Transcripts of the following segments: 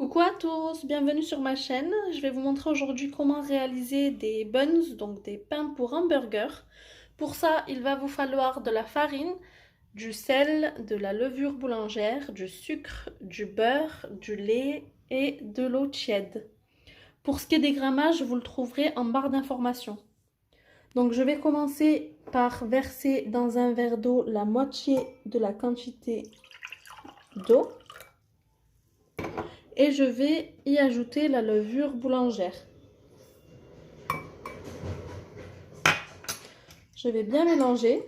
Coucou à tous, bienvenue sur ma chaîne. Je vais vous montrer aujourd'hui comment réaliser des buns, donc des pains pour hamburger. Pour ça, il va vous falloir de la farine, du sel, de la levure boulangère, du sucre, du beurre, du lait et de l'eau tiède. Pour ce qui est des grammages, vous le trouverez en barre d'informations. Donc je vais commencer par verser dans un verre d'eau la moitié de la quantité d'eau. Et je vais y ajouter la levure boulangère. Je vais bien mélanger.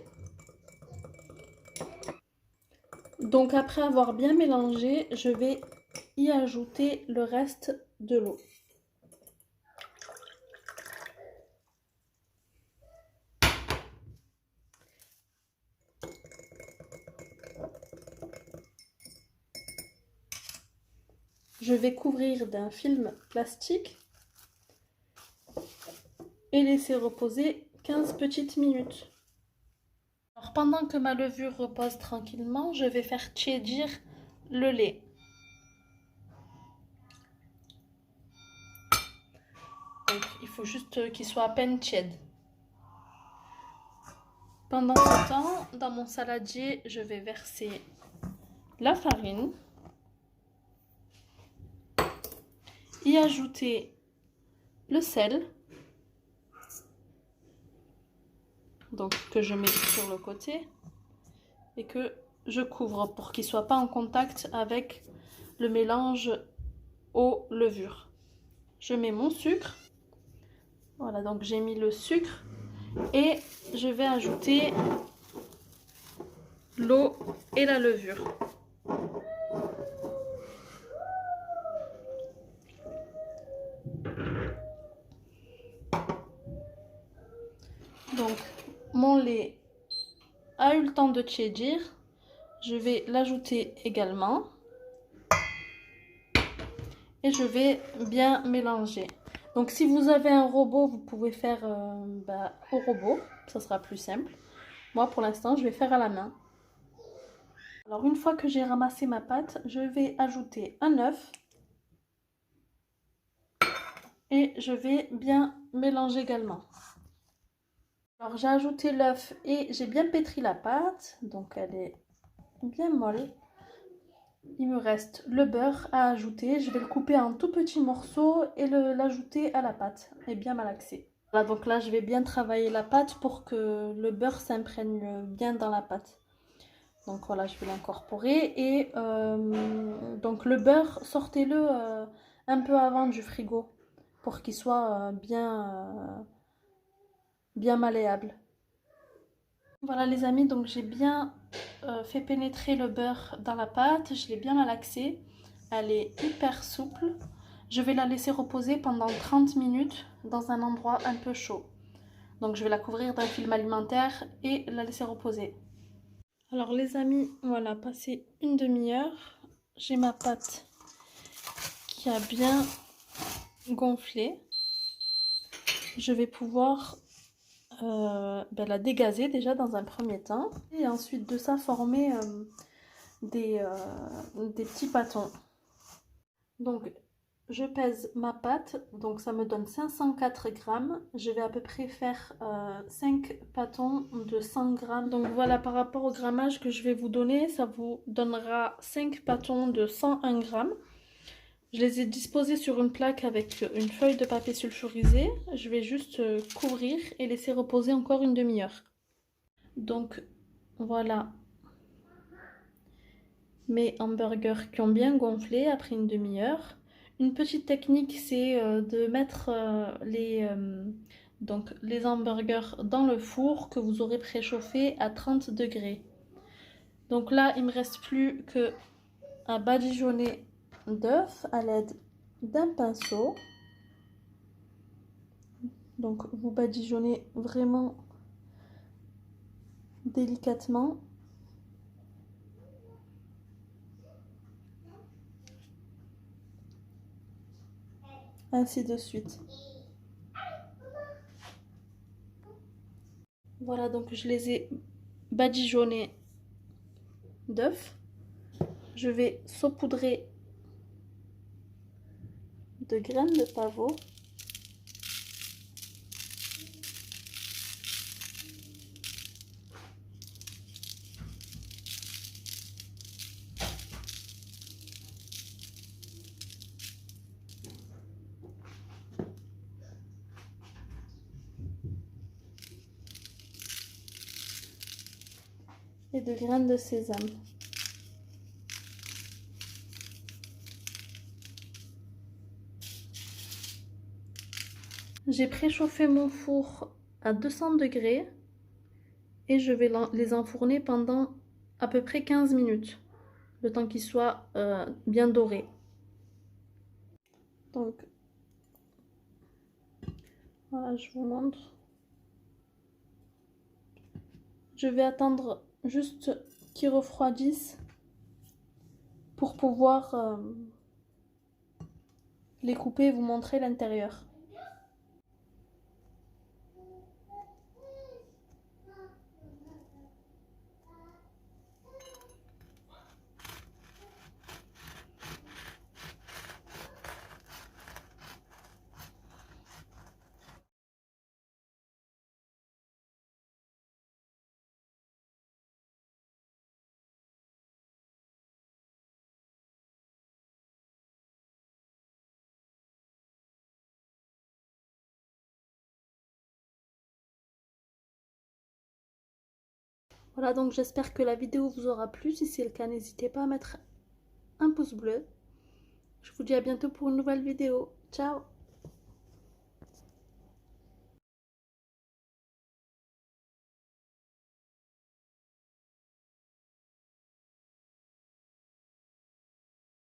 Donc après avoir bien mélangé, je vais y ajouter le reste de l'eau. Je vais couvrir d'un film plastique et laisser reposer 15 petites minutes. Alors, pendant que ma levure repose tranquillement, je vais faire tiédir le lait. Donc, il faut juste qu'il soit à peine tiède. Pendant ce temps, dans mon saladier, je vais verser la farine, y ajouter le sel, donc que je mets sur le côté et que je couvre pour qu'il ne soit pas en contact avec le mélange aux levures. Je mets mon sucre, voilà, donc j'ai mis le sucre et je vais ajouter l'eau et la levure. Donc mon lait a eu le temps de tiédir, je vais l'ajouter également et je vais bien mélanger. Donc si vous avez un robot, vous pouvez faire au robot, ça sera plus simple. Moi pour l'instant je vais faire à la main. Alors une fois que j'ai ramassé ma pâte, je vais ajouter un œuf et je vais bien mélanger également. Alors j'ai ajouté l'œuf et j'ai bien pétri la pâte, donc elle est bien molle. Il me reste le beurre à ajouter, je vais le couper en tout petits morceaux et l'ajouter à la pâte et bien malaxer. Voilà, donc là je vais bien travailler la pâte pour que le beurre s'imprègne bien dans la pâte. Donc voilà, je vais l'incorporer et donc le beurre, sortez-le un peu avant du frigo pour qu'il soit bien malléable. Voilà les amis, donc j'ai bien fait pénétrer le beurre dans la pâte, je l'ai bien malaxée, elle est hyper souple. Je vais la laisser reposer pendant 30 minutes dans un endroit un peu chaud. Donc je vais la couvrir d'un film alimentaire et la laisser reposer. Alors les amis, voilà, passé une demi-heure, j'ai ma pâte qui a bien gonflé. Je vais pouvoir la dégazer déjà dans un premier temps et ensuite de ça former des petits pâtons. Donc je pèse ma pâte, donc ça me donne 504 grammes. Je vais à peu près faire 5 pâtons de 100 grammes. Donc voilà, par rapport au grammage que je vais vous donner, ça vous donnera 5 pâtons de 101 grammes. Je les ai disposés sur une plaque avec une feuille de papier sulfurisé. Je vais juste couvrir et laisser reposer encore une demi-heure. Donc voilà mes hamburgers qui ont bien gonflé après une demi-heure. Une petite technique, c'est de mettre les hamburgers dans le four que vous aurez préchauffé à 30 degrés. Donc là, il ne me reste plus que à badigeonner d'œufs à l'aide d'un pinceau. Donc vous badigeonnez vraiment délicatement. Ainsi de suite. Voilà, donc je les ai badigeonnés d'œufs. Je vais saupoudrer de graines de pavot. Et de graines de sésame. J'ai préchauffé mon four à 200 degrés et je vais les enfourner pendant à peu près 15 minutes, le temps qu'ils soient bien dorés. Donc, voilà, je vous montre. Je vais attendre juste qu'ils refroidissent pour pouvoir les couper et vous montrer l'intérieur. Voilà, donc j'espère que la vidéo vous aura plu. Si c'est le cas, n'hésitez pas à mettre un pouce bleu. Je vous dis à bientôt pour une nouvelle vidéo. Ciao!